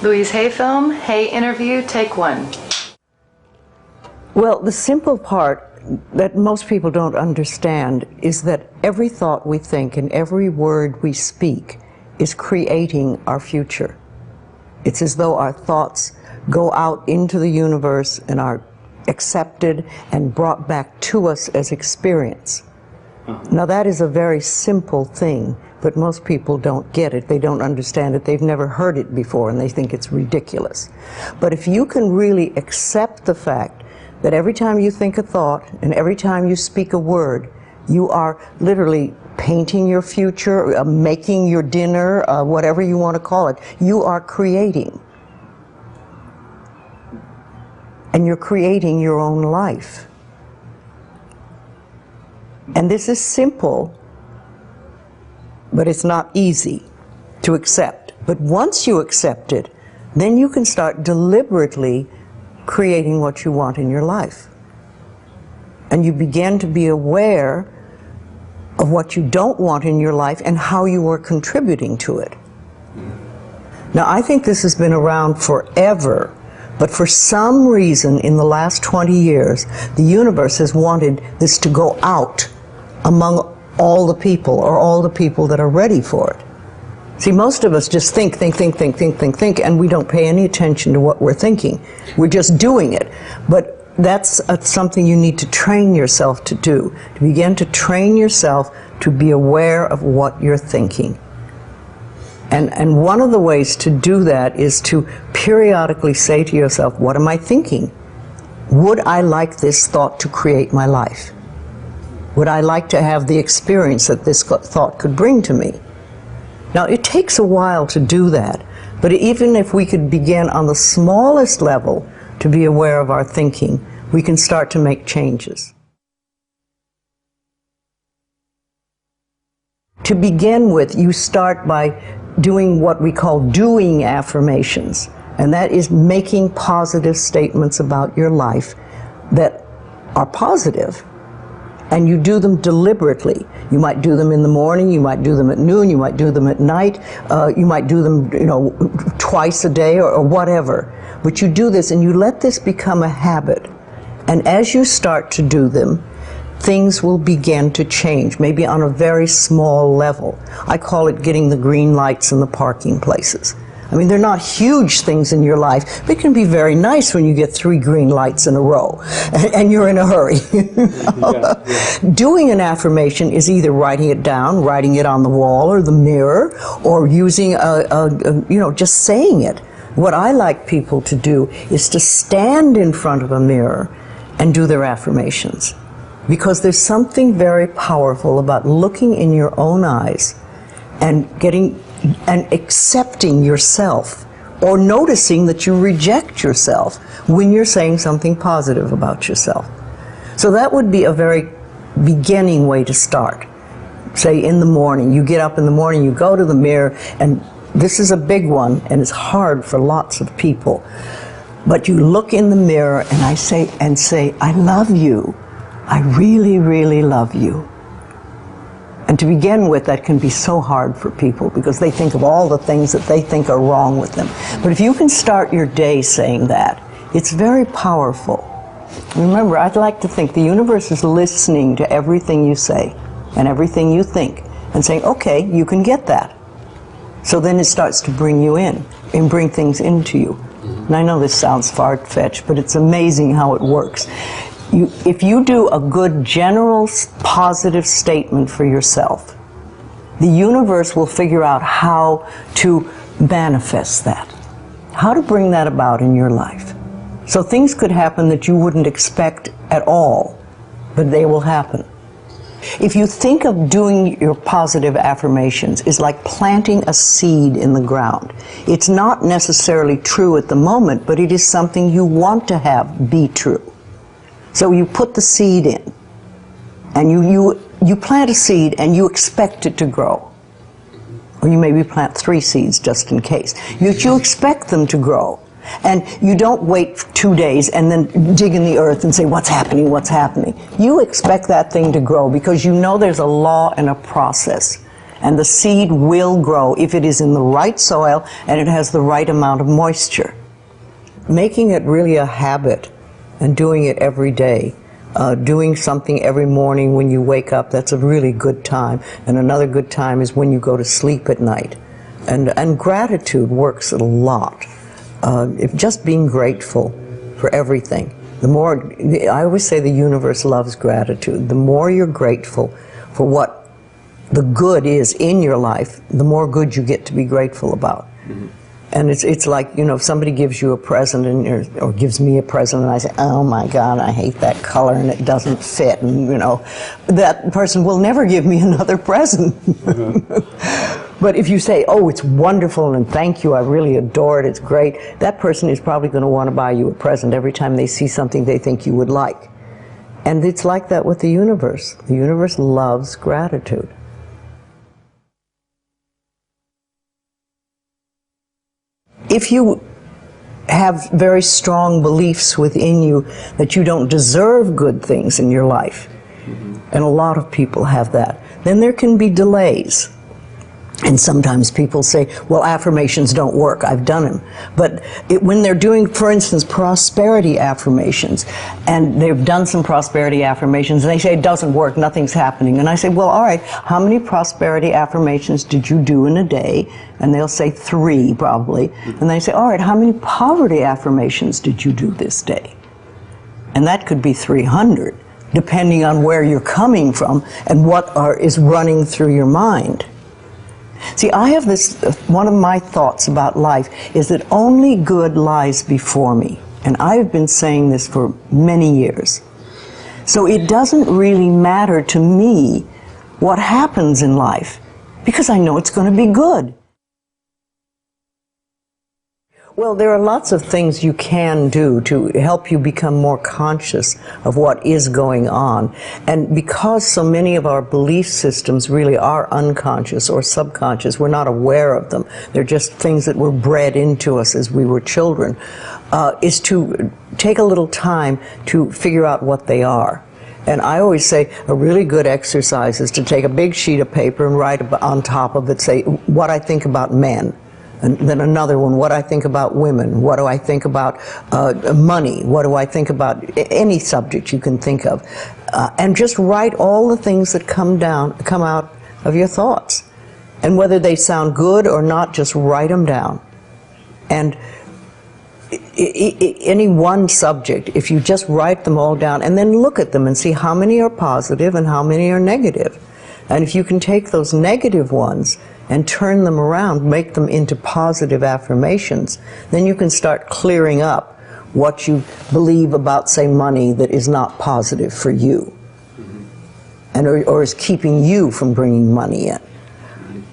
Louise, hey film, hey interview, take one. Well, the simple part that most people don't understand is that every thought we think and every word we speak is creating our future. It's as though our thoughts go out into the universe and are accepted and brought back to us as experience. Now that is a very simple thing, but most people don't get it. They don't understand it. They've never heard it before and they think it's ridiculous. But if you can really accept the fact that every time you think a thought and every time you speak a word, you are literally painting your future, making your dinner, whatever you want to call it, you are creating. And you're creating your own life. And this is simple, but it's not easy to accept. But once you accept it, then you can start deliberately creating what you want in your life. And you begin to be aware of what you don't want in your life and how you are contributing to it. Now, I think this has been around forever, but for some reason in the last 20 years, the universe has wanted this to go out among all the people, or all the people that are ready for it. See, most of us just think, and we don't pay any attention to what we're thinking. We're just doing it. But that's something you need to train yourself to do, to begin to train yourself to be aware of what you're thinking. And one of the ways to do that is to periodically say to yourself, what am I thinking? Would I like this thought to create my life? Would I like to have the experience that this thought could bring to me? Now, it takes a while to do that, but even if we could begin on the smallest level to be aware of our thinking, we can start to make changes. To begin with, you start by doing what we call doing affirmations, and that is making positive statements about your life that are positive. And you do them deliberately. You might do them in the morning, you might do them at noon, you might do them at night, you might do them, twice a day or whatever. But you do this and you let this become a habit. And as you start to do them, things will begin to change, maybe on a very small level. I call it getting the green lights in the parking places. I mean, they're not huge things in your life, but it can be very nice when you get 3 green lights in a row and you're in a hurry. Doing an affirmation is either writing it down, writing it on the wall or the mirror, or using just saying it. What I like people to do is to stand in front of a mirror and do their affirmations. Because there's something very powerful about looking in your own eyes and accepting yourself, or noticing that you reject yourself when you're saying something positive about yourself. So that would be a very beginning way to start. Say in the morning, you get up in the morning, you go to the mirror, and this is a big one and it's hard for lots of people. But you look in the mirror and I say, I love you. I really, really love you. And to begin with, that can be so hard for people because they think of all the things that they think are wrong with them. But if you can start your day saying that, it's very powerful. Remember, I'd like to think the universe is listening to everything you say and everything you think and saying, okay, you can get that. So then it starts to bring you in and bring things into you. And I know this sounds far-fetched, but it's amazing how it works. If you do a good general positive statement for yourself, the universe will figure out how to manifest that, how to bring that about in your life. So things could happen that you wouldn't expect at all, but they will happen. If you think of doing your positive affirmations is like planting a seed in the ground. It's not necessarily true at the moment, but it is something you want to have be true. So you put the seed in, and you plant a seed and you expect it to grow. Or you maybe plant 3 seeds just in case. You expect them to grow. And you don't wait 2 days and then dig in the earth and say, what's happening, what's happening? You expect that thing to grow because you know there's a law and a process. And the seed will grow if it is in the right soil and it has the right amount of moisture. Making it really a habit and doing it every day. Doing something every morning when you wake up, that's a really good time. And another good time is when you go to sleep at night. And gratitude works a lot. If just being grateful for everything. The more, I always say the universe loves gratitude. The more you're grateful for what the good is in your life, the more good you get to be grateful about. Mm-hmm. And it's like, you know, if somebody gives you a present or gives me a present and I say, oh my God, I hate that color and it doesn't fit, and you know, that person will never give me another present. Mm-hmm. But if you say, oh, it's wonderful and thank you, I really adore it, it's great, that person is probably going to want to buy you a present every time they see something they think you would like. And it's like that with the universe. The universe loves gratitude. If you have very strong beliefs within you that you don't deserve good things in your life, and a lot of people have that, then there can be delays. And sometimes people say, well, affirmations don't work, I've done them. But when they're doing, for instance, prosperity affirmations, and they've done some prosperity affirmations, and they say it doesn't work, nothing's happening. And I say, well, all right, how many prosperity affirmations did you do in a day? And they'll say 3, probably. And they say, all right, how many poverty affirmations did you do this day? And that could be 300, depending on where you're coming from and what is running through your mind. See, I have this, one of my thoughts about life is that only good lies before me. And I've been saying this for many years. So it doesn't really matter to me what happens in life, because I know it's going to be good. Well, there are lots of things you can do to help you become more conscious of what is going on. And because so many of our belief systems really are unconscious or subconscious, we're not aware of them. They're just things that were bred into us as we were children, is to take a little time to figure out what they are. And I always say a really good exercise is to take a big sheet of paper and write on top of it, say, what I think about men. And then another one, what I think about women, what do I think about money, what do I think about any subject you can think of. And just write all the things that come out of your thoughts. And whether they sound good or not, just write them down. And any one subject, if you just write them all down and then look at them and see how many are positive and how many are negative. And if you can take those negative ones and turn them around, make them into positive affirmations, then you can start clearing up what you believe about, say, money that is not positive for you, and or is keeping you from bringing money in.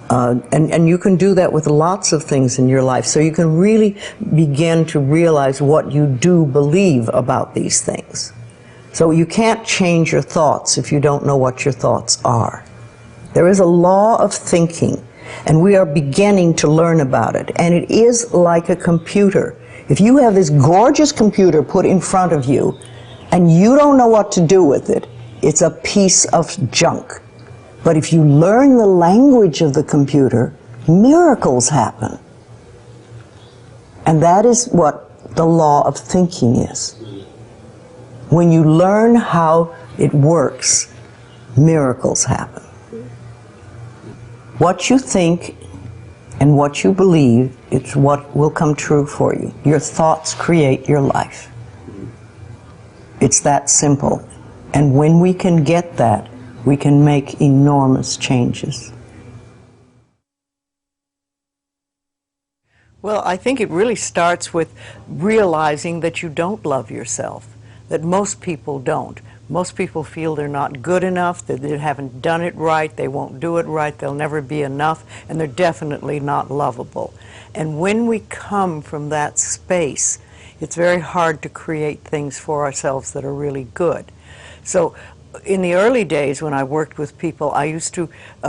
And you can do that with lots of things in your life, so you can really begin to realize what you do believe about these things. So you can't change your thoughts if you don't know what your thoughts are. There is a law of thinking, and we are beginning to learn about it. And it is like a computer. If you have this gorgeous computer put in front of you, and you don't know what to do with it, it's a piece of junk. But if you learn the language of the computer, miracles happen. And that is what the law of thinking is. When you learn how it works, miracles happen. What you think and what you believe, it's what will come true for you. Your thoughts create your life. It's that simple. And when we can get that, we can make enormous changes. Well, I think it really starts with realizing that you don't love yourself, that most people don't. Most people feel they're not good enough, that they haven't done it right, they won't do it right, they'll never be enough, and they're definitely not lovable. And when we come from that space, it's very hard to create things for ourselves that are really good. So in the early days when I worked with people, I used to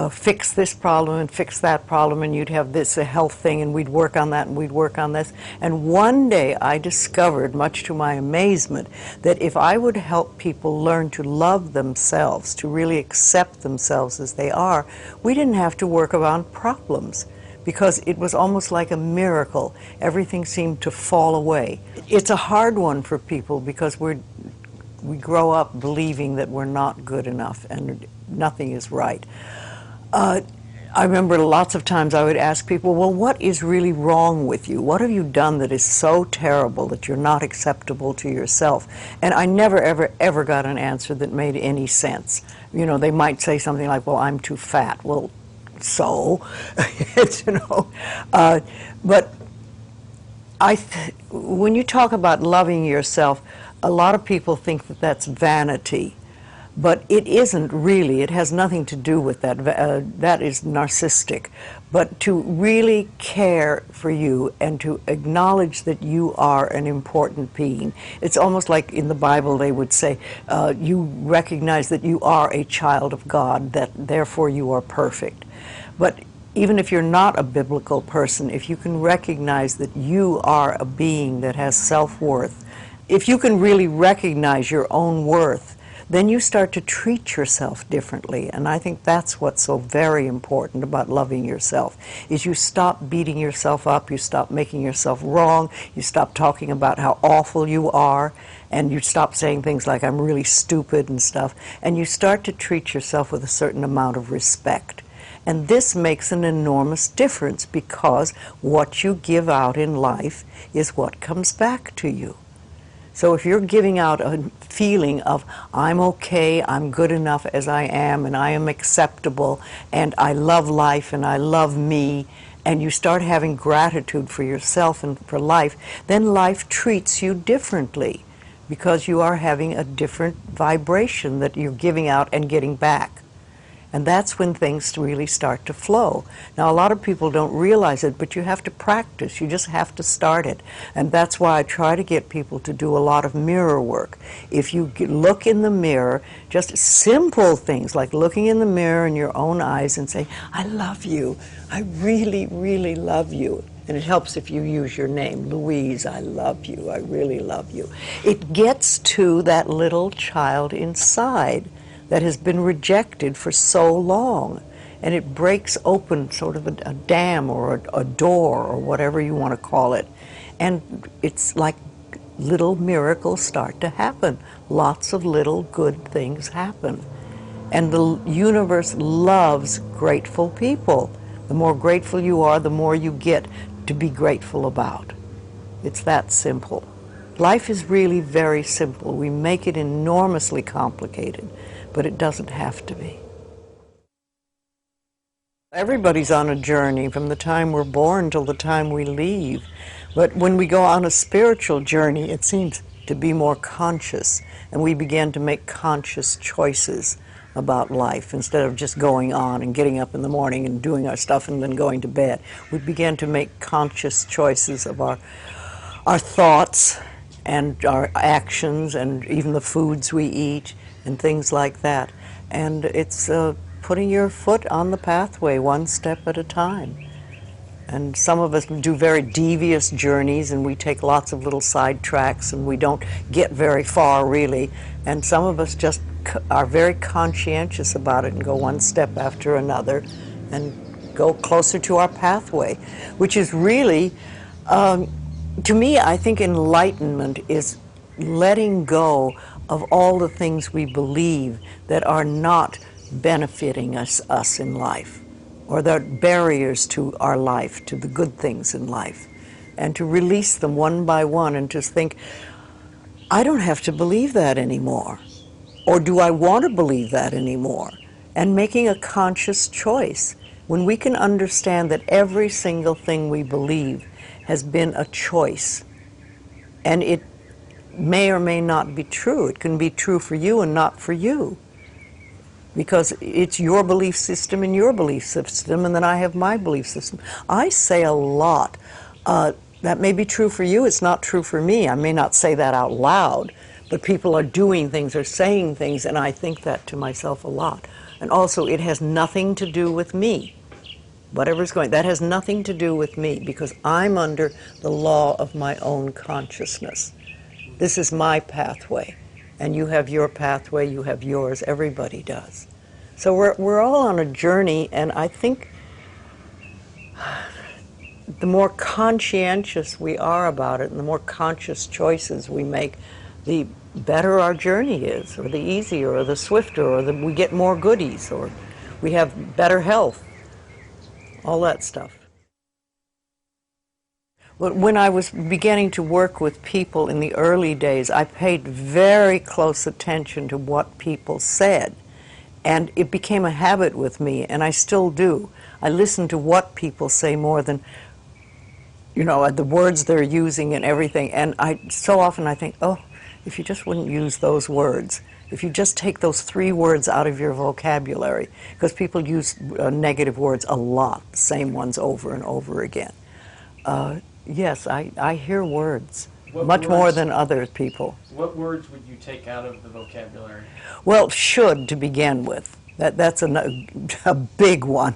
fix this problem and fix that problem, and you'd have this, a health thing, and we'd work on that, and we'd work on this. And one day I discovered, much to my amazement, that if I would help people learn to love themselves, to really accept themselves as they are, we didn't have to work around problems, because it was almost like a miracle. Everything seemed to fall away. It's a hard one for people because we grow up believing that we're not good enough and nothing is right. I remember lots of times I would ask people, well, what is really wrong with you? What have you done that is so terrible that you're not acceptable to yourself? And I never, ever, ever got an answer that made any sense. You know, they might say something like, well, I'm too fat. Well, so, you know, but when you talk about loving yourself, a lot of people think that that's vanity, but it isn't really. It has nothing to do with that. That is narcissistic. But to really care for you and to acknowledge that you are an important being. It's almost like in the Bible they would say, you recognize that you are a child of God, that therefore you are perfect. But even if you're not a biblical person, if you can recognize that you are a being that has self-worth, if you can really recognize your own worth, then you start to treat yourself differently. And I think that's what's so very important about loving yourself, is you stop beating yourself up, you stop making yourself wrong, you stop talking about how awful you are, and you stop saying things like, I'm really stupid and stuff, and you start to treat yourself with a certain amount of respect. And this makes an enormous difference, because what you give out in life is what comes back to you. So if you're giving out a feeling of, I'm okay, I'm good enough as I am, and I am acceptable, and I love life, and I love me, and you start having gratitude for yourself and for life, then life treats you differently, because you are having a different vibration that you're giving out and getting back. And that's when things really start to flow. Now, a lot of people don't realize it, but you have to practice. You just have to start it. And that's why I try to get people to do a lot of mirror work. If you look in the mirror, just simple things like looking in the mirror in your own eyes and say, I love you. I really, really love you. And it helps if you use your name, Louise, I love you. I really love you. It gets to that little child inside that has been rejected for so long, and it breaks open sort of a dam or a door or whatever you want to call it, and it's like little miracles start to happen. Lots of little good things happen, and the universe loves grateful people. The more grateful you are, the more you get to be grateful about. It's that simple. Life is really very simple. We make it enormously complicated, but it doesn't have to be. Everybody's on a journey from the time we're born till the time we leave. But when we go on a spiritual journey, it seems to be more conscious, and we begin to make conscious choices about life instead of just going on and getting up in the morning and doing our stuff and then going to bed. We begin to make conscious choices of our thoughts and our actions and even the foods we eat and things like that. And it's putting your foot on the pathway one step at a time. And some of us do very devious journeys, and we take lots of little side tracks, and we don't get very far really. And some of us just are very conscientious about it and go one step after another and go closer to our pathway, which is really, to me, I think enlightenment is letting go of all the things we believe that are not benefiting us in life, or that are barriers to our life, to the good things in life, and to release them one by one and just think, I don't have to believe that anymore, or do I want to believe that anymore? And making a conscious choice. When we can understand that every single thing we believe has been a choice, and it may or may not be true. It can be true for you and not for you, because it's your belief system and your belief system, and then I have my belief system. I say a lot, that may be true for you, it's not true for me. I may not say that out loud, but people are doing things or saying things, and I think that to myself a lot. And also, it has nothing to do with me. Whatever's going, that has nothing to do with me, because I'm under the law of my own consciousness. This is my pathway, and you have your pathway, you have yours, everybody does. So we're all on a journey, and I think the more conscientious we are about it, and the more conscious choices we make, the better our journey is, or the easier, or the swifter, or we get more goodies, or we have better health, all that stuff. But when I was beginning to work with people in the early days, I paid very close attention to what people said. And it became a habit with me, and I still do. I listen to what people say more than, you know, the words they're using and everything. And so often I think, oh, if you just wouldn't use those words, if you just take those 3 words out of your vocabulary, because people use negative words a lot, the same ones over and over again. Yes, I hear words, much more than other people. What words would you take out of the vocabulary? Well, should to begin with. That's a big one.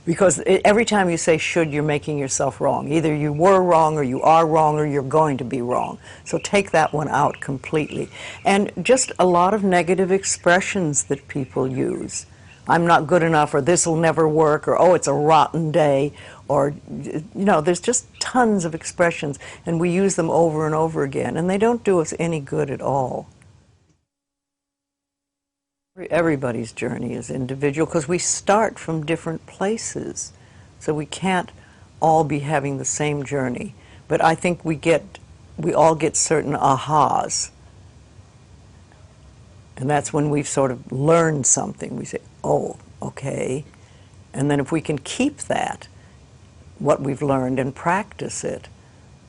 Because every time you say should, you're making yourself wrong. Either you were wrong, or you are wrong, or you're going to be wrong. So take that one out completely. And just a lot of negative expressions that people use. I'm not good enough, or this will never work, or oh, it's a rotten day, or, you know, there's just tons of expressions, and we use them over and over again, and they don't do us any good at all. Everybody's journey is individual, because we start from different places, so we can't all be having the same journey. But I think we all get certain ahas, and that's when we've sort of learned something. We say, oh, okay. And then if we can keep that, what we've learned, and practice it,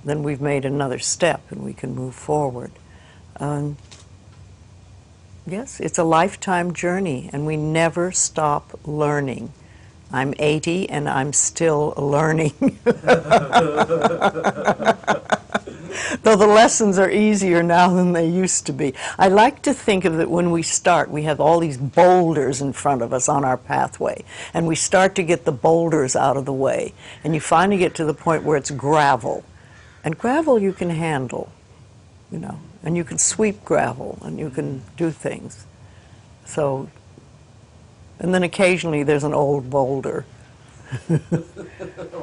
then we've made another step and we can move forward. Yes, it's a lifetime journey, and we never stop learning. I'm 80 and I'm still learning. Though the lessons are easier now than they used to be. I like to think of it when we start, we have all these boulders in front of us on our pathway, and we start to get the boulders out of the way, and you finally get to the point where it's gravel. And gravel you can handle, you know, and you can sweep gravel, and you can do things. So, and then occasionally there's an old boulder.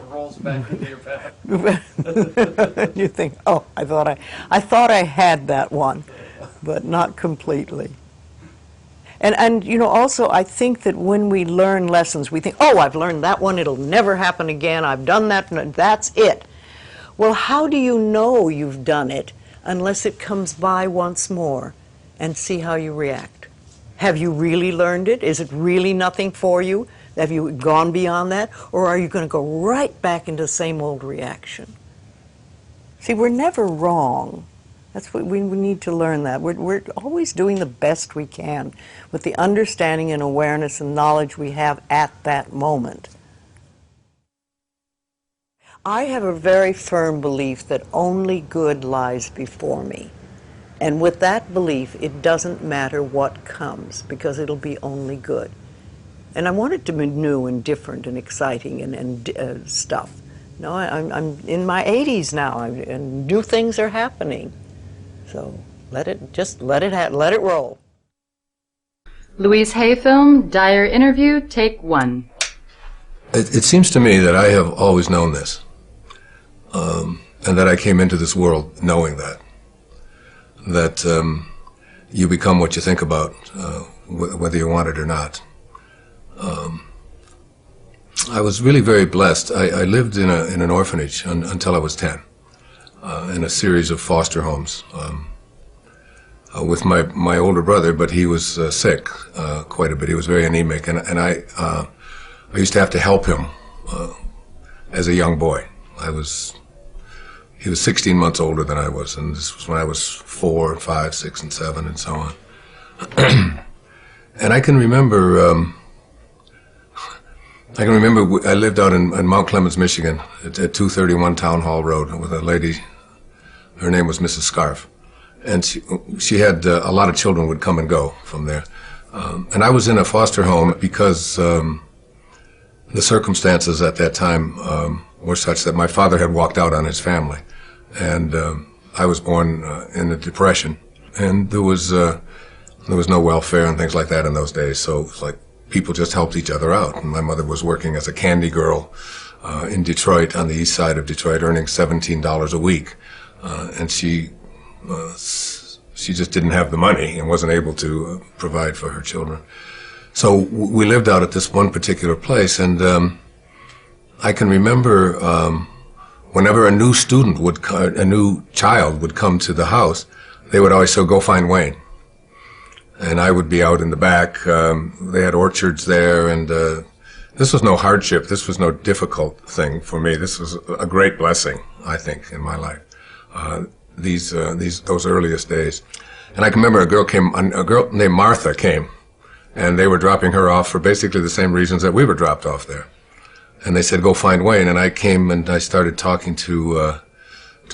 Rolls back into your path. You think, oh, I thought I had that one, but not completely. And you know, also I think that when we learn lessons, we think, oh, I've learned that one, it'll never happen again, I've done that, and that's it. Well, how do you know you've done it unless it comes by once more, and see how you react? Have you really learned it? Is it really nothing for you? Have you gone beyond that? Or are you going to go right back into the same old reaction? See, we're never wrong. That's what we need to learn that. We're always doing the best we can with the understanding and awareness and knowledge we have at that moment. I have a very firm belief that only good lies before me. And with that belief, it doesn't matter what comes, because it'll be only good. And I want it to be new and different and exciting and stuff. No, I'm in my 80s now, and new things are happening. So let it roll. Louise Hay film, Dyer interview, take 1. It seems to me that I have always known this, and that I came into this world knowing that you become what you think about, whether you want it or not. I was really very blessed. I lived in an orphanage until I was 10, in a series of foster homes with my older brother, but he was sick quite a bit. He was very anemic, and I used to have to help him as a young boy. He was 16 months older than I was, and this was when I was 4, 5, 6, and 7, and so on. And I can remember I lived out in Mount Clemens, Michigan, at 231 Town Hall Road with a lady. Her name was Mrs. Scarf, and she had a lot of children would come and go from there. And I was in a foster home because the circumstances at that time were such that my father had walked out on his family, and I was born in a depression, and there was no welfare and things like that in those days. So it was like people just helped each other out. And my mother was working as a candy girl in Detroit, on the east side of Detroit, earning $17 a week, and she just didn't have the money and wasn't able to provide for her children. So we lived out at this one particular place, and I can remember whenever a new child would come to the house, they would always say, "Go find Wayne." And I would be out in the back. They had orchards there, and this was no hardship. This was no difficult thing for me. This was a great blessing, I think, in my life. Those earliest days. And I can remember a girl named Martha came, and they were dropping her off for basically the same reasons that we were dropped off there. And they said, "Go find Wayne." And I came and I started talking to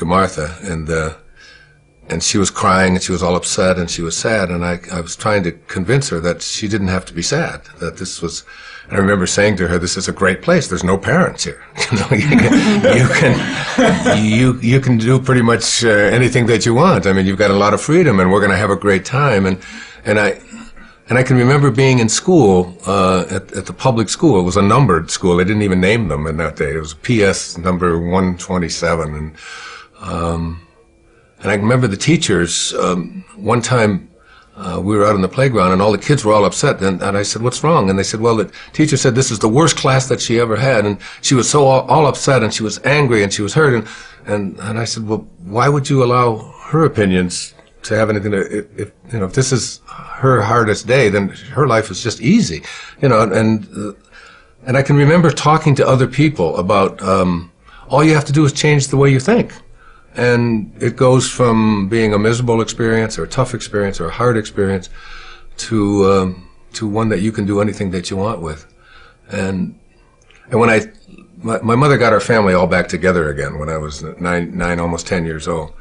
Martha, and she was crying, and she was all upset, and she was sad, and I was trying to convince her that she didn't have to be sad, that this was, and I remember saying to her, "This is a great place, there's no parents here. You can do pretty much anything that you want. I mean, you've got a lot of freedom, and we're going to have a great time." And I can remember being in school, at the public school. It was a numbered school. They didn't even name them in that day. It was PS number 127, and I remember the teachers, one time we were out on the playground and all the kids were all upset, and I said, "What's wrong?" And they said, "Well, the teacher said this is the worst class that she ever had," and she was so all upset, and she was angry, and she was hurt, and I said, "Well, why would you allow her opinions to have anything to, if this is her hardest day, then her life is just easy," and I can remember talking to other people about, all you have to do is change the way you think. And it goes from being a miserable experience or a tough experience or a hard experience to one that you can do anything that you want with. And when my mother got our family all back together again when I was nine, almost 10 years old.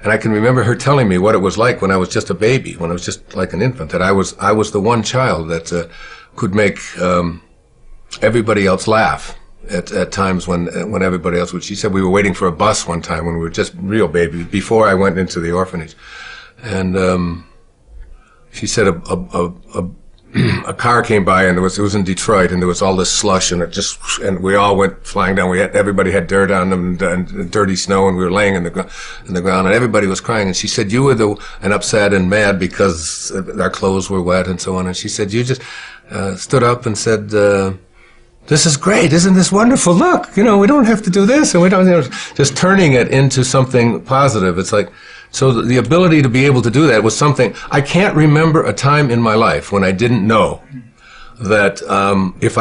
And I can remember her telling me what it was like when I was just a baby, when I was just like an infant, that I was the one child that could make everybody else laugh. At times when everybody else would. She said we were waiting for a bus one time when we were just real babies before I went into the orphanage, and she said a car came by, and it was in Detroit, and there was all this slush, and and we all went flying down. Everybody had dirt on them and dirty snow, and we were laying in the ground, and everybody was crying. And she said, "You were upset and mad because our clothes were wet and so on." And she said, "You just stood up and said, this is great, isn't this wonderful? Look, we don't have to do this, and we don't, just turning it into something positive." It's like, so the ability to be able to do that was something, I can't remember a time in my life when I didn't know that if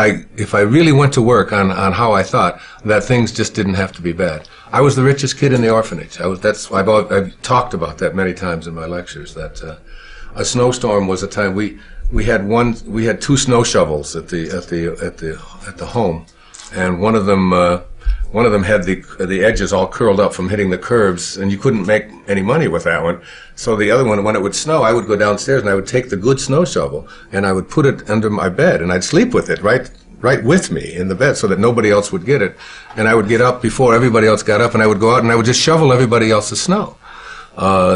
I really went to work on how I thought, that things just didn't have to be bad. I was the richest kid in the orphanage. I've talked about that many times in my lectures, that a snowstorm was a time we had two snow shovels at the home, and one of them had the edges all curled up from hitting the curbs, and you couldn't make any money with that one. So the other one, when it would snow, I would go downstairs and I would take the good snow shovel and I would put it under my bed, and I'd sleep with it right with me in the bed so that nobody else would get it. And I would get up before everybody else got up, and I would go out and I would just shovel everybody else's snow,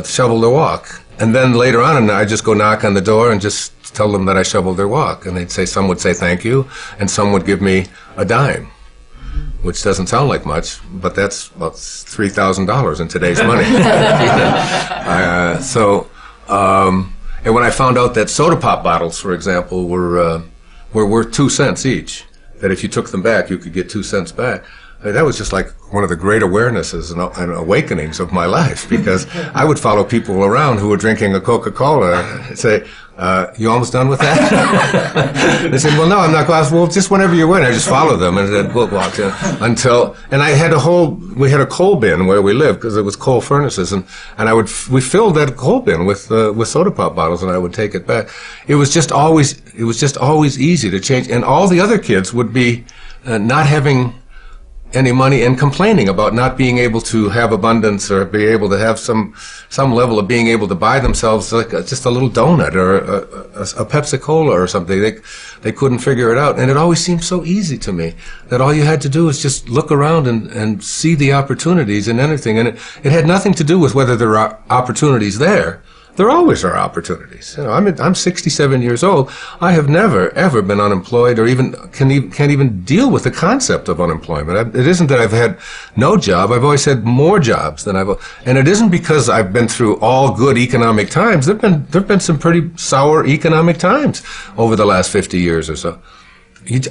shovel their walk. And then later on, I'd just go knock on the door and just tell them that I shoveled their walk. And some would say thank you, and some would give me a dime, which doesn't sound like much, but that's about $3,000 in today's money. And when I found out that soda pop bottles, for example, were worth 2 cents each, that if you took them back, you could get 2 cents back, that was just like one of the great awarenesses and awakenings of my life, because I would follow people around who were drinking a Coca-Cola and say, "You almost done with that?" They said, "Well, no, I'm not." Well, just whenever you're ready. I just followed them, and then we'll walk until. And we had a coal bin where we lived, because it was coal furnaces, and we filled that coal bin with soda pop bottles, and I would take it back. It was just always easy to change, and all the other kids would be not having any money and complaining about not being able to have abundance or be able to have some level of being able to buy themselves like just a little donut or a Pepsi-Cola or something. They couldn't figure it out. And it always seemed so easy to me that all you had to do is just look around and see the opportunities in anything. And it had nothing to do with whether there are opportunities there. There always are opportunities. You know, I'm 67 years old. I have never, ever been unemployed or even can't even deal with the concept of unemployment. It isn't that I've had no job. I've always had more jobs than and it isn't because I've been through all good economic times. There've been some pretty sour economic times over the last 50 years or so.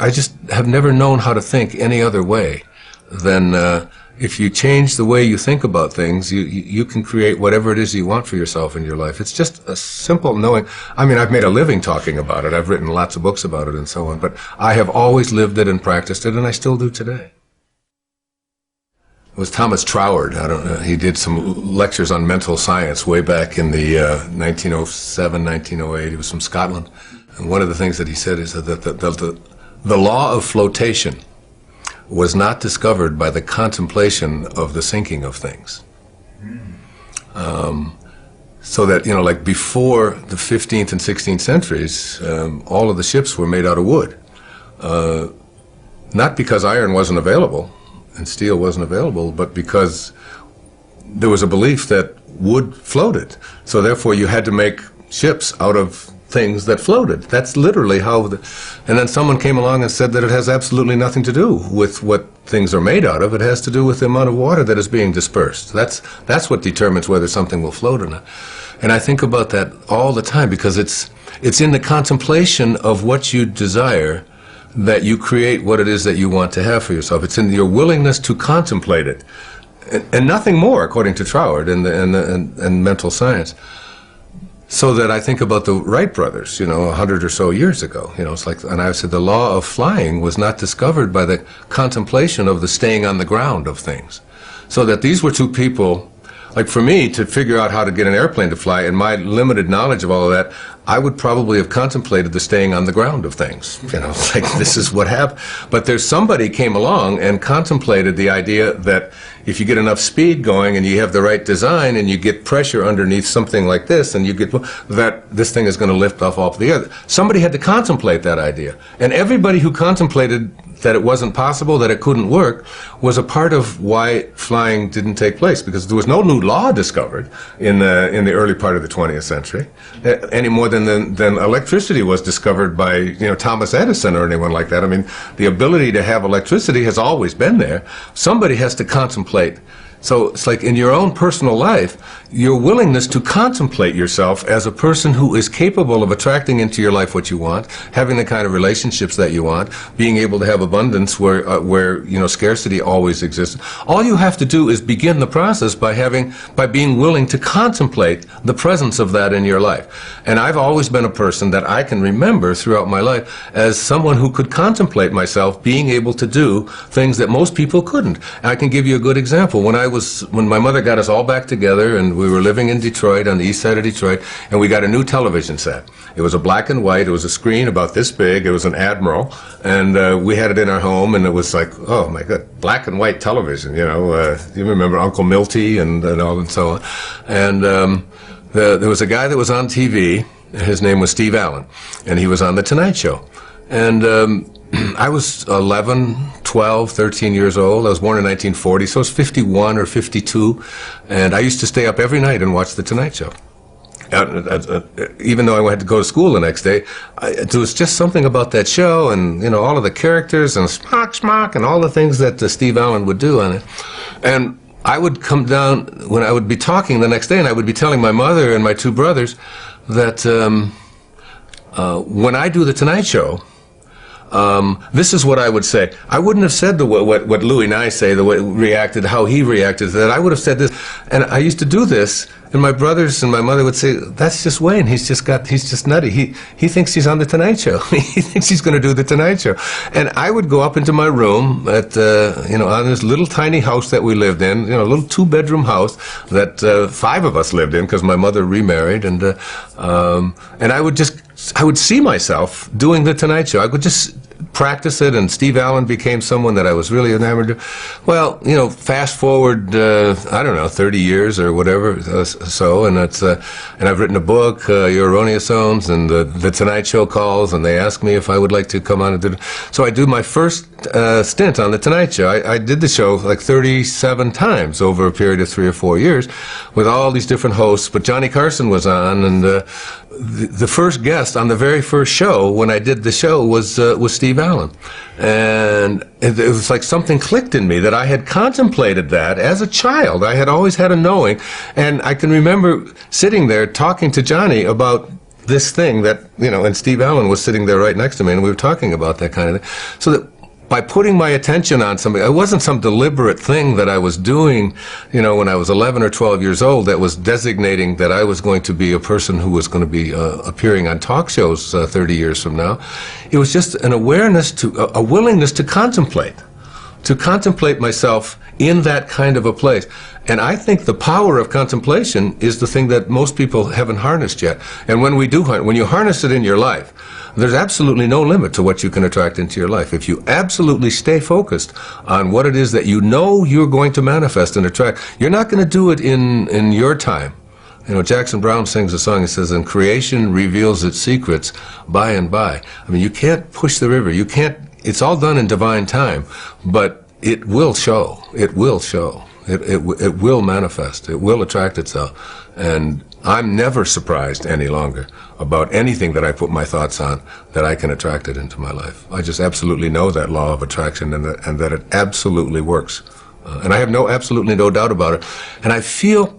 I just have never known how to think any other way than if you change the way you think about things, you can create whatever it is you want for yourself in your life. It's just a simple knowing. I mean, I've made a living talking about it. I've written lots of books about it and so on, but I have always lived it and practiced it, and I still do today. It was Thomas Troward. I don't know. He did some lectures on mental science way back in the 1907, 1908. He was from Scotland. And one of the things that he said is that the law of flotation was not discovered by the contemplation of the sinking of things. So that, you know, like before the 15th and 16th centuries, all of the ships were made out of wood. Not because iron wasn't available and steel wasn't available, but because there was a belief that wood floated. So therefore you had to make ships out of things that floated. That's literally how and then someone came along and said that it has absolutely nothing to do with what things are made out of. It has to do with the amount of water that is being dispersed. That's what determines whether something will float or not. And I think about that all the time because it's in the contemplation of what you desire that you create what it is that you want to have for yourself. It's in your willingness to contemplate it. And nothing more, according to Troward and mental science. So that I think about the Wright brothers, you know, 100 or so years ago. You know, it's like, and I said the law of flying was not discovered by the contemplation of the staying on the ground of things. So that these were two people, like for me, to figure out how to get an airplane to fly, and my limited knowledge of all of that, I would probably have contemplated the staying on the ground of things. You know, it's like, this is what happened. But there's somebody came along and contemplated the idea that if you get enough speed going and you have the right design and you get pressure underneath something like this and you get that this thing is going to lift off the other. Somebody had to contemplate that idea. And everybody who contemplated that it wasn't possible, that it couldn't work, was a part of why flying didn't take place, because there was no new law discovered in the early part of the 20th century, any more than electricity was discovered by, you know, Thomas Edison or anyone like that. I mean, the ability to have electricity has always been there. Somebody has to contemplate. So it's like in your own personal life, your willingness to contemplate yourself as a person who is capable of attracting into your life what you want, having the kind of relationships that you want, being able to have abundance where you know, scarcity always exists. All you have to do is begin the process by being willing to contemplate the presence of that in your life. And I've always been a person that I can remember throughout my life as someone who could contemplate myself being able to do things that most people couldn't. And I can give you a good example. When my mother got us all back together and we were living in Detroit, on the east side of Detroit, and we got a new television set. It was a black and white, it was a screen about this big, it was an Admiral, and we had it in our home, and it was like, oh my God, black and white television, you know, you remember Uncle Milty and all and so on. And there was a guy that was on TV, his name was Steve Allen, and he was on The Tonight Show. And I was 11, 12, 13 years old. I was born in 1940, so I was 51 or 52, and I used to stay up every night and watch The Tonight Show. Even though I had to go to school the next day, there was just something about that show, and you know, all of the characters and smock and all the things that Steve Allen would do on it. And I would come down when I would be talking the next day, and I would be telling my mother and my two brothers that when I do The Tonight Show, this is what I would say. I wouldn't have said what Louie and I say, the way reacted, how he reacted to that. I would have said this, and I used to do this, and my brothers and my mother would say, "That's just Wayne. He's just nutty. He thinks he's on The Tonight Show. He thinks he's going to do The Tonight Show." And I would go up into my room at you know, on this little tiny house that we lived in, you know, a little 2-bedroom house that 5 of us lived in because my mother remarried, and I would see myself doing The Tonight Show. I would just practice it, and Steve Allen became someone that I was really enamored of. Well, you know, fast forward, I don't know, 30 years or whatever, and I've written a book, Your Erroneous Zones, and the Tonight Show calls, and they ask me if I would like to come on and do it. So I do my first stint on the Tonight Show. I did the show like 37 times over a period of 3 or 4 years with all these different hosts, but Johnny Carson was on, and the first guest on the very first show when I did the show was Steve Allen, and it was like something clicked in me that I had contemplated that as a child. I had always had a knowing, and I can remember sitting there talking to Johnny about this thing that, you know, and Steve Allen was sitting there right next to me, and we were talking about that kind of thing. So that by putting my attention on something, it wasn't some deliberate thing that I was doing, you know, when I was 11 or 12 years old that was designating that I was going to be a person who was going to be appearing on talk shows 30 years from now. It was just an awareness a willingness to contemplate myself in that kind of a place. And I think the power of contemplation is the thing that most people haven't harnessed yet. And when when you harness it in your life, there's absolutely no limit to what you can attract into your life. If you absolutely stay focused on what it is that you know you're going to manifest and attract, you're not going to do it in your time. You know, Jackson Browne sings a song, it says, and creation reveals its secrets by and by. I mean, you can't push the river. You can't, it's all done in divine time, but it will show. It will show. It will manifest. It will attract itself. And I'm never surprised any longer about anything that I put my thoughts on that I can attract it into my life. I just absolutely know that law of attraction and that it absolutely works. And I have absolutely no doubt about it. And I feel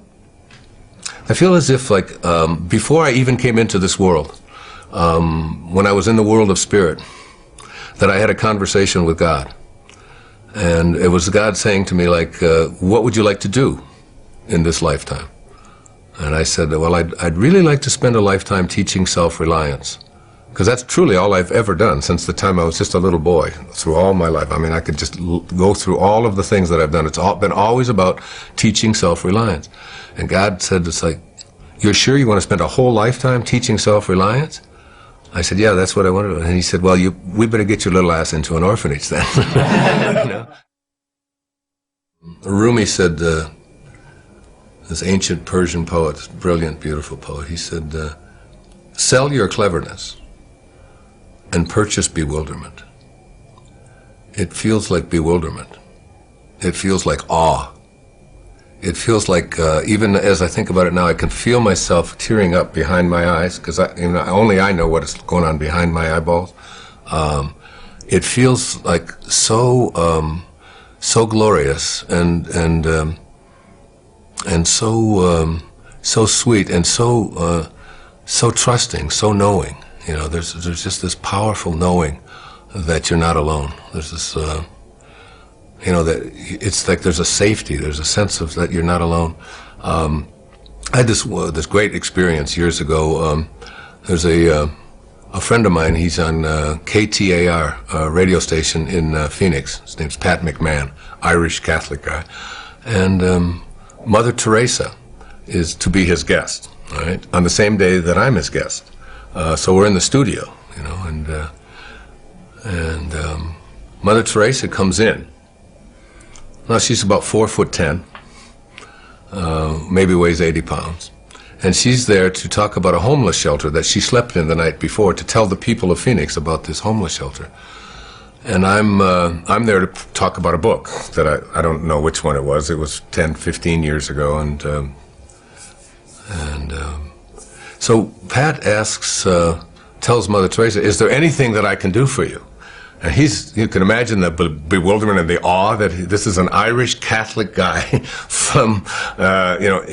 as if, like, before I even came into this world, when I was in the world of spirit, that I had a conversation with God. And it was God saying to me, like, what would you like to do in this lifetime? And I said, well, I'd really like to spend a lifetime teaching self-reliance, because that's truly all I've ever done since the time I was just a little boy, through all my life. I mean, I could just go through all of the things that I've done. It's been always about teaching self-reliance. And God said, it's like, you're sure you want to spend a whole lifetime teaching self-reliance? I said, yeah, that's what I want to do. And he said, well, we better get your little ass into an orphanage then. You know? Rumi said, this ancient Persian poet, brilliant, beautiful poet, he said, sell your cleverness and purchase bewilderment. It feels like bewilderment. It feels like awe. It feels like, even as I think about it now, I can feel myself tearing up behind my eyes, because only I know what is going on behind my eyeballs. It feels like so glorious and so sweet and so trusting, so knowing. You know, there's just this powerful knowing that you're not alone. There's this, you know, that it's like there's a safety, there's a sense of that you're not alone. I had this great experience years ago. There's a friend of mine. He's on KTAR radio station in Phoenix. His name's Pat McMahon, Irish Catholic guy, and Mother Teresa is to be his guest, all right, on the same day that I'm his guest. So we're in the studio, you know, and Mother Teresa comes in. Now she's about 4'10", maybe weighs 80 pounds, and she's there to talk about a homeless shelter that she slept in the night before, to tell the people of Phoenix about this homeless shelter. And I'm there to talk about a book that I don't know which one it was. It was 10, 15 years ago, and so Pat tells Mother Teresa, "Is there anything that I can do for you?" And you can imagine the bewilderment and the awe that this is an Irish Catholic guy from, you know,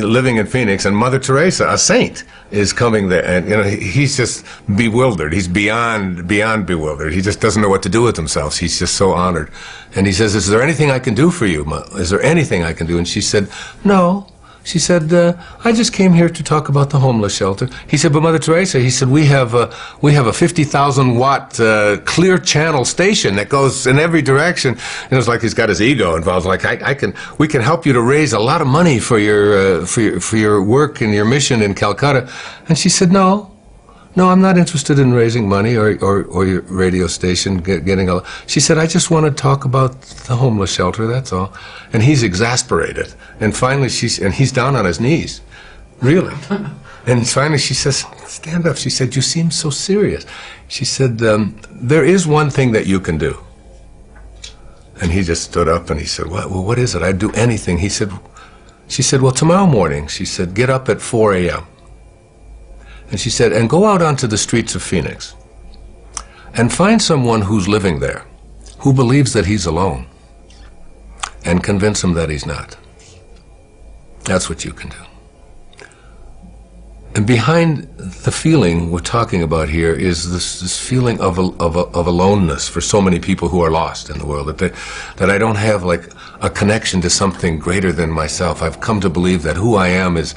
living in Phoenix, and Mother Teresa, a saint, is coming there, and you know, he's just bewildered. He's beyond bewildered. He just doesn't know what to do with himself. He's just so honored, and he says, "Is there anything I can do for you? Is there anything I can do?" And she said, "No." She said, "I just came here to talk about the homeless shelter." He said, "But Mother Teresa," he said, we have a 50,000 watt clear channel station that goes in every direction." And it's like he's got his ego involved. Like, we can help you to raise a lot of money for your work and your mission in Calcutta. And she said, "No, No, I'm not interested in raising money or your radio station getting a... She said, I just want to talk about the homeless shelter, that's all. And he's exasperated. And finally, and he's down on his knees. Really. And finally she says, stand up. She said, you seem so serious. She said, there is one thing that you can do. And he just stood up and he said, well, what is it? I'd do anything. She said, well, tomorrow morning, she said, get up at 4 a.m. And she said, and go out onto the streets of Phoenix and find someone who's living there, who believes that he's alone, and convince him that he's not. That's what you can do. And behind the feeling we're talking about here is this feeling of aloneness for so many people who are lost in the world, that I don't have like a connection to something greater than myself. I've come to believe that who I am is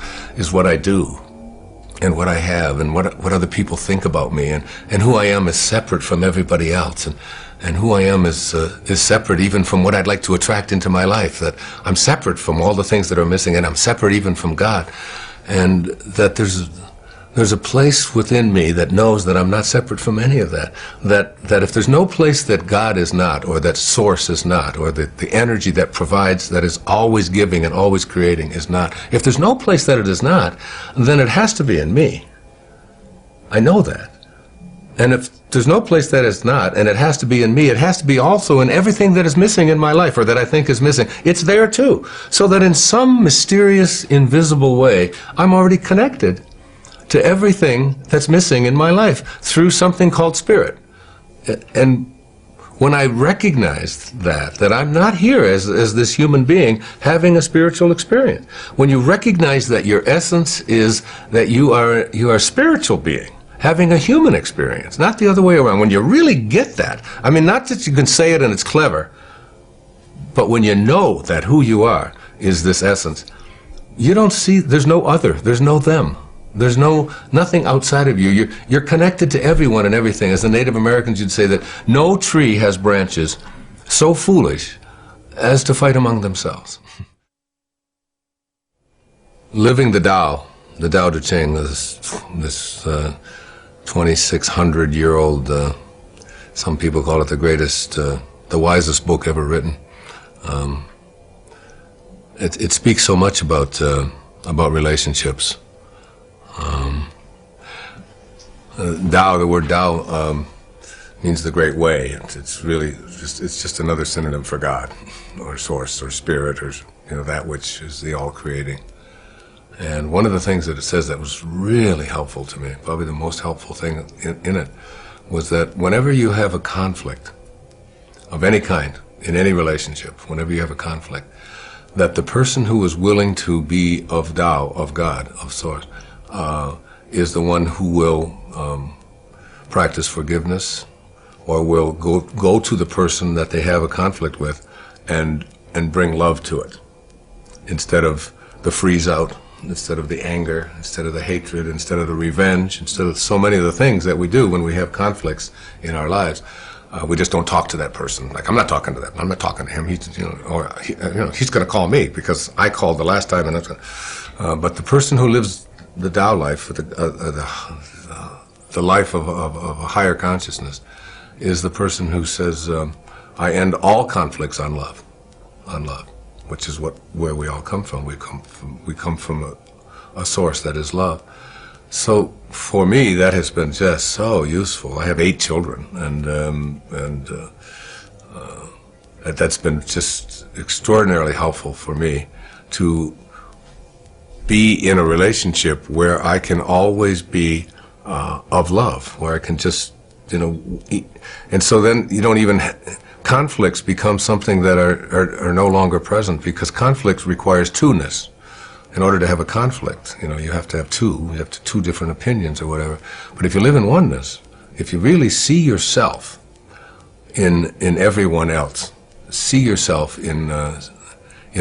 what I do, and what I have, and what other people think about me, and who I am is separate from everybody else, and who I am is separate even from what I'd like to attract into my life, that I'm separate from all the things that are missing, and I'm separate even from God, and that there's a place within me that knows that I'm not separate from any of that, that if there's no place that God is not, or that source is not, or the energy that provides, that is always giving and always creating is not, if there's no place that it is not, then it has to be in me. I know that. And if there's no place that it's not, and it has to be in me, it has to be also in everything that is missing in my life, or that I think is missing. It's there too. So that in some mysterious, invisible way, I'm already connected to everything that's missing in my life through something called spirit. And when I recognized that I'm not here as this human being having a spiritual experience, when you recognize that your essence is that you are a spiritual being having a human experience, not the other way around, when you really get that, I mean, not that you can say it and it's clever, but when you know that who you are is this essence, you don't see, there's no other, there's no them. There's nothing outside of you. You're connected to everyone and everything. As the Native Americans, you'd say that no tree has branches so foolish as to fight among themselves. Living the Tao Te Ching, this 2,600-year-old, some people call it the greatest, the wisest book ever written. It speaks so much about relationships. Tao, the word Tao means the great way. It's really just another synonym for God, or source, or spirit, or that which is the all-creating. And one of the things that it says that was really helpful to me, probably the most helpful thing in it, was that whenever you have a conflict of any kind, in any relationship, whenever you have a conflict, that the person who is willing to be of Tao, of God, of Source, is the one who will practice forgiveness, or will go to the person that they have a conflict with and bring love to it, instead of the freeze out, instead of the anger, instead of the hatred, instead of the revenge, instead of so many of the things that we do when we have conflicts in our lives. We just don't talk to that person. Like, I'm not talking to that. I'm not talking to him. He's going to call me because I called the last time, and that's but the person who lives the Tao life, the life of a higher consciousness, is the person who says, I end all conflicts on love, which is where we all come from. We come from a source that is love. So for me, that has been just so useful. I have 8 children, and that's been just extraordinarily helpful for me to be in a relationship where I can always be of love, where I can just, and so then you don't even, conflicts become something that are no longer present, because conflict requires two-ness. In order to have a conflict, you have to have two different opinions or whatever. But if you live in oneness, if you really see yourself in everyone else, see yourself in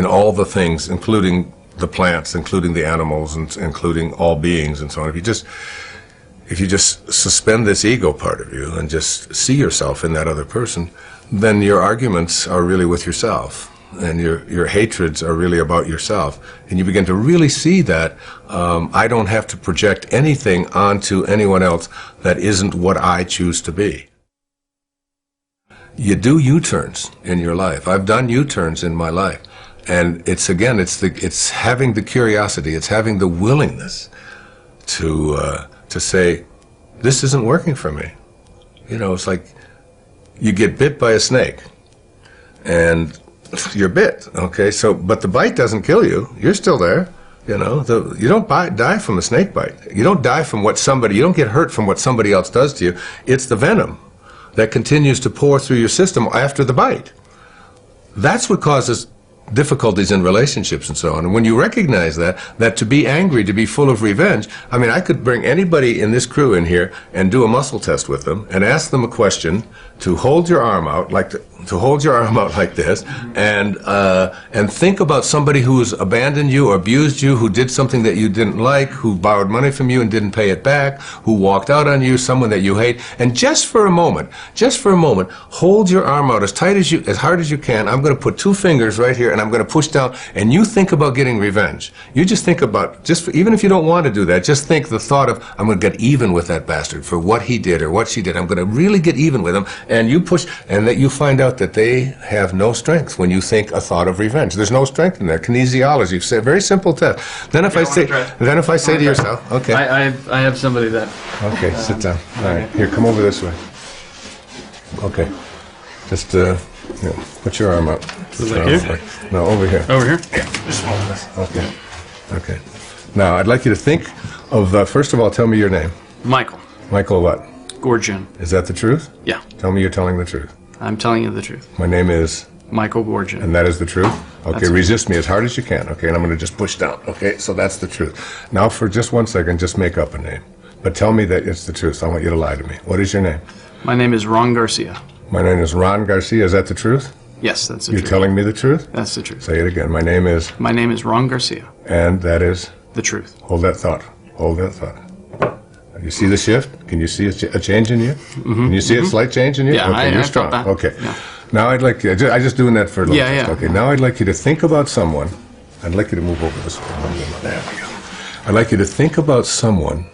all the things, including the plants, including the animals, and including all beings and so on. If you just suspend this ego part of you and just see yourself in that other person, then your arguments are really with yourself. and your hatreds are really about yourself, and you begin to really see that I don't have to project anything onto anyone else that isn't what I choose to be. You do U-turns in your life. I've done U-turns in my life, and it's having the curiosity, it's having the willingness to say, this isn't working for me. You know, it's like you get bit by a snake, and you're bit, okay? So, but the bite doesn't kill you. You're still there, you know? You don't die from a snake bite. You don't die from you don't get hurt from what somebody else does to you. It's the venom that continues to pour through your system after the bite. That's what causes difficulties in relationships and so on. And when you recognize that to be angry, to be full of revenge, I mean, I could bring anybody in this crew in here and do a muscle test with them and ask them a question to hold your arm out like to hold your arm out like this, and think about somebody who's abandoned you or abused you, who did something that you didn't like, who borrowed money from you and didn't pay it back, who walked out on you, someone that you hate, and just for a moment, hold your arm out as hard as you can. I'm going to put 2 fingers right here, and I'm going to push down, and you think about getting revenge. You just think about, even if you don't want to do that, just think the thought of, I'm going to get even with that bastard for what he did or what she did. I'm going to really get even with him, and you push, and that you find out that they have no strength when you think a thought of revenge. There's no strength in there. Kinesiology, say a very simple test. Then if I say to yourself, okay. I have somebody that. Okay, sit down. All right, here, come over this way. Okay, just put your arm out. Like here? No, over here. Over here? Yeah, just hold this. Okay. Okay. Now, I'd like you to think of, first of all, tell me your name. Michael. Michael what? Gorgian. Is that the truth? Yeah. Tell me you're telling the truth. I'm telling you the truth. My name is? Michael Gorgian. And that is the truth? Okay, That's resist me as hard as you can, okay? And I'm going to just push down, okay? So that's the truth. Now, for just 1 second, just make up a name. But tell me that it's the truth. I want you to lie to me. What is your name? My name is Ron Garcia. My name is Ron Garcia. Is that the truth? Yes, that's the You're truth. You're telling me the truth? That's the truth. Say it again. My name is? My name is Ron Garcia. And that is? The truth. Hold that thought. Hold that thought. You see the shift? Can you see a change in you? Mm-hmm. Can you see a slight change in you? Yeah, okay, you're strong. That. Okay. Yeah. Now I'd like you, I'm just doing that for a little bit. Yeah. Okay, now I'd like you to think about someone. I'd like you to move over this way. There we go. I'd like you to think about someone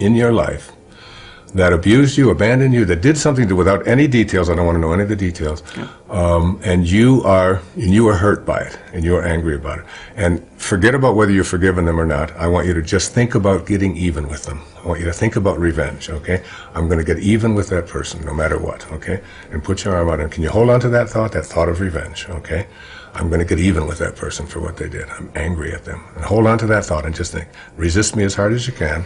in your life that abused you, abandoned you, that did something without any details. I don't want to know any of the details. Yeah. And you are hurt by it, and you are angry about it. And forget about whether you've forgiven them or not. I want you to just think about getting even with them. I want you to think about revenge, okay? I'm going to get even with that person, no matter what, okay? And put your arm out, and can you hold on to that thought of revenge, okay? I'm going to get even with that person for what they did. I'm angry at them. And hold on to that thought and just think, resist me as hard as you can.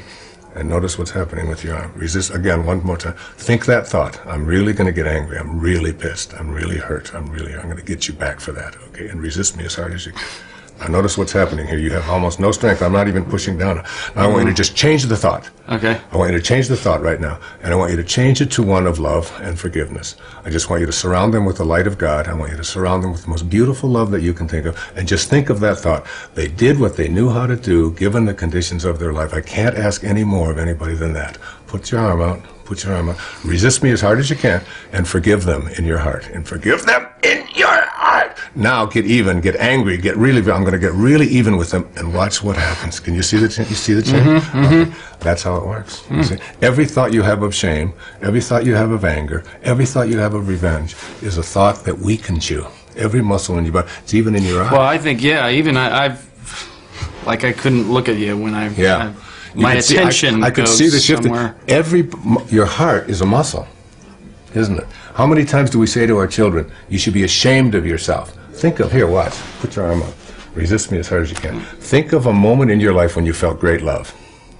And notice what's happening with your arm. Resist, again, one more time. Think that thought. I'm really going to get angry. I'm really pissed. I'm really hurt. I'm going to get you back for that, okay? And resist me as hard as you can. Now notice what's happening here. You have almost no strength. I'm not even pushing down. Now I want you to just change the thought. Okay. I want you to change the thought right now. And I want you to change it to one of love and forgiveness. I just want you to surround them with the light of God. I want you to surround them with the most beautiful love that you can think of. And just think of that thought. They did what they knew how to do, given the conditions of their life. I can't ask any more of anybody than that. Put your arm out. Put your arm out. Resist me as hard as you can, and forgive them in your heart. And forgive them in your heart. Now get even, get angry, I'm going to get really even with them, and watch what happens. Can you see the change? Okay. That's how it works. You see? Every thought you have of shame, every thought you have of anger, every thought you have of revenge is a thought that weakens you. Every muscle in your body. It's even in your eye. Well, I think, I've like I couldn't look at you when my attention I could goes see the shift. somewhere. Your heart is a muscle, isn't it? How many times do we say to our children, you should be ashamed of yourself? Think of, here, watch, put your arm up. Resist me as hard as you can. Think of a moment in your life when you felt great love.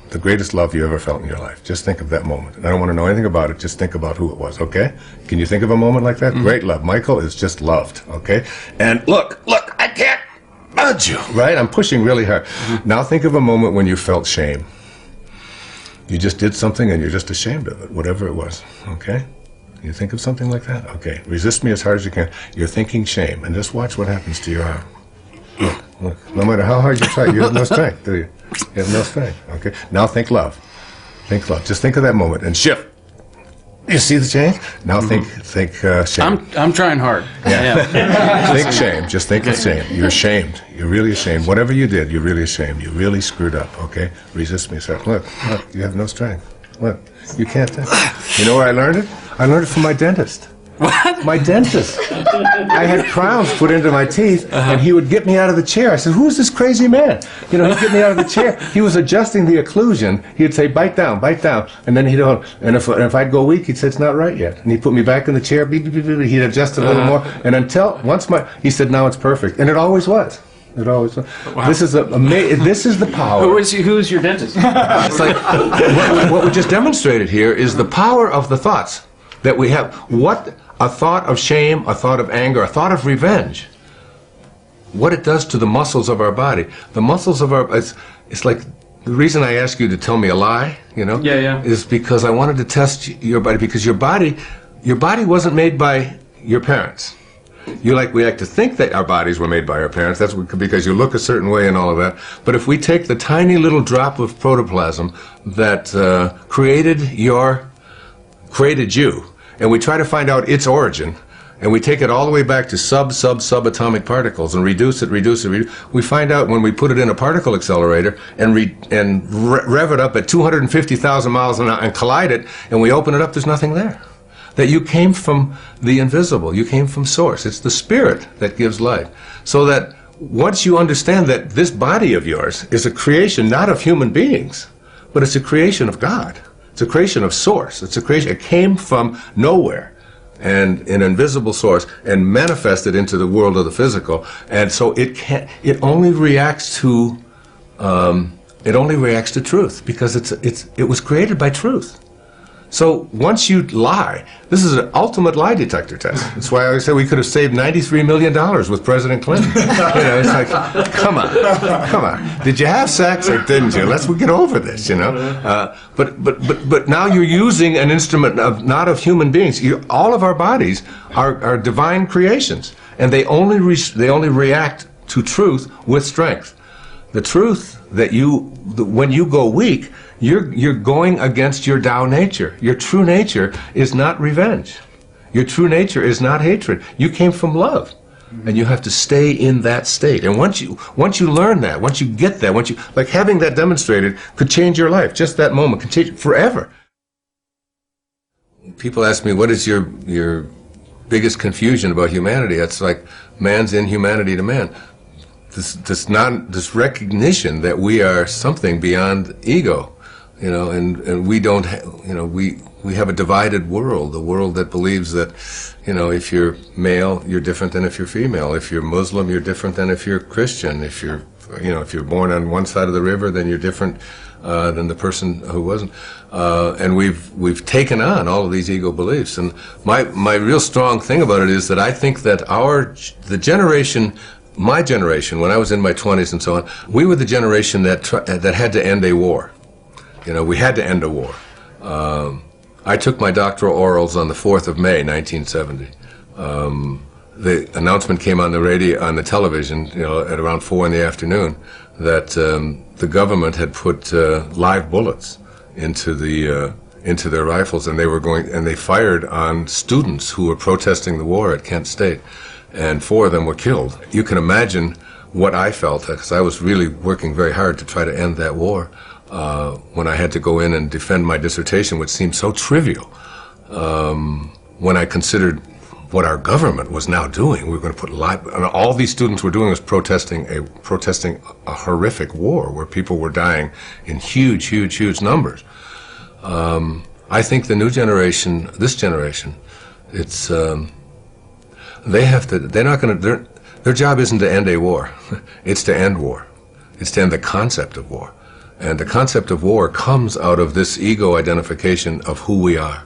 The greatest love you ever felt in your life. Just think of that moment. And I don't want to know anything about it, just think about who it was, okay? Can you think of a moment like that? Great love. Michael is just loved, okay? And look, I can't budge you, right? I'm pushing really hard. Now think of a moment when you felt shame. You just did something and you're just ashamed of it, whatever it was, okay? You think of something like that? Okay. Resist me as hard as you can. You're thinking shame, and just watch what happens to your arm. Look. No matter how hard you try, you have no strength, do you? You have no strength, okay? Now think love. Think love. Just think of that moment and shift. You see the change? Now think shame. I'm trying hard. Yeah. Think shame. Just think of shame. You're ashamed. You're really ashamed. Whatever you did, you're really ashamed. You really screwed up, okay? Resist me a second. Look, you have no strength. Look, you can't think. You know where I learned it? I learned it from my dentist. What? My dentist. I had crowns put into my teeth, and he would get me out of the chair. I said, "Who's this crazy man?" You know, he'd get me out of the chair. He was adjusting the occlusion. He'd say, "Bite down, bite down," and then he'd, and if I'd go weak, he'd say, "It's not right yet," and he'd put me back in the chair. Beep, beep, beep, beep. He'd adjust it a little more, and he said, "Now it's perfect," and it always was. It always was. Wow. This is the power. Who's your dentist? It's like what we just demonstrated here is the power of the thoughts that we have. What a thought of shame, a thought of anger, a thought of revenge, what it does to the muscles of our body. The muscles of our, it's like the reason I ask you to tell me a lie, you know, is because I wanted to test your body, because your body wasn't made by your parents. We like to think that our bodies were made by our parents. That's because you look a certain way and all of that. But if we take the tiny little drop of protoplasm that created you, and we try to find out its origin, and we take it all the way back to subatomic particles and reduce it, we find out when we put it in a particle accelerator and rev it up at 250,000 miles an hour and collide it, and we open it up, there's nothing there. That you came from the invisible, you came from source. It's the spirit that gives life. So that once you understand that this body of yours is a creation not of human beings, but it's a creation of God. It's a creation of source. It's a creation. It came from nowhere, and an invisible source, and manifested into the world of the physical. And so it only reacts to truth, because it was created by truth. So once you lie, this is an ultimate lie detector test. That's why I always say we could have saved $93 million with President Clinton. You know, it's like, come on. Did you have sex or didn't you? Let's get over this, you know. But now you're using an instrument not of human beings. All of our bodies are divine creations, and they only react to truth with strength. The truth that when you go weak, you're going against your Tao nature. Your true nature is not revenge. Your true nature is not hatred. You came from love, and you have to stay in that state. And once you learn that, once you get that, like having that demonstrated could change your life. Just that moment could change it forever. People ask me, what is your biggest confusion about humanity? It's like man's inhumanity to man. This recognition that we are something beyond ego. You know, and we don't, we have a divided world, a world that believes that, you know, if you're male, you're different than if you're female. If you're Muslim, you're different than if you're Christian. If you're born on one side of the river, then you're different than the person who wasn't. And we've taken on all of these ego beliefs. And my real strong thing about it is that I think that my generation, when I was in my 20s and so on, we were the generation that had to end a war. You know, we had to end a war. I took my doctoral orals on the 4th of May, 1970. The announcement came on the radio, on the television, you know, at around 4 in the afternoon, that the government had put live bullets into their rifles, and they fired on students who were protesting the war at Kent State, and 4 of them were killed. You can imagine what I felt, because I was really working very hard to try to end that war. When I had to go in and defend my dissertation, which seemed so trivial, when I considered what our government was now doing. We were going to put and all these students were doing was protesting a horrific war where people were dying in huge numbers. I think the new generation, this generation, it's their job isn't to end a war. It's to end war. It's to end the concept of war. And the concept of war comes out of this ego identification of who we are,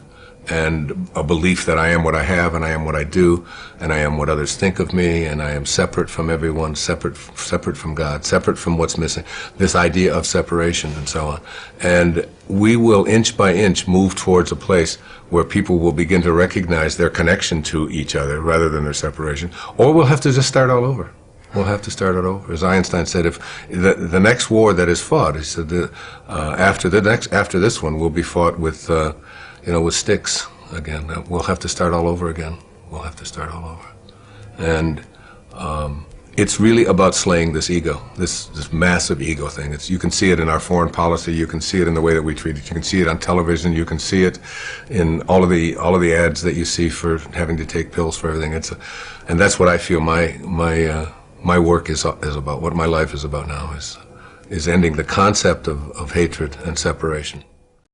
and a belief that I am what I have, and I am what I do, and I am what others think of me, and I am separate from everyone, separate from God, separate from what's missing, this idea of separation and so on. And we will inch by inch move towards a place where people will begin to recognize their connection to each other rather than their separation, or we'll have to just start all over. We'll have to start it over. As Einstein said, if the next war that is fought, he said, after this one will be fought with, with sticks again. We'll have to start all over again. We'll have to start all over. And it's really about slaying this ego, this massive ego thing. You can see it in our foreign policy. You can see it in the way that we treat it. You can see it on television. You can see it in all of the ads that you see for having to take pills for everything. And that's what I feel my work is about. What my life is about now is ending the concept of hatred and separation.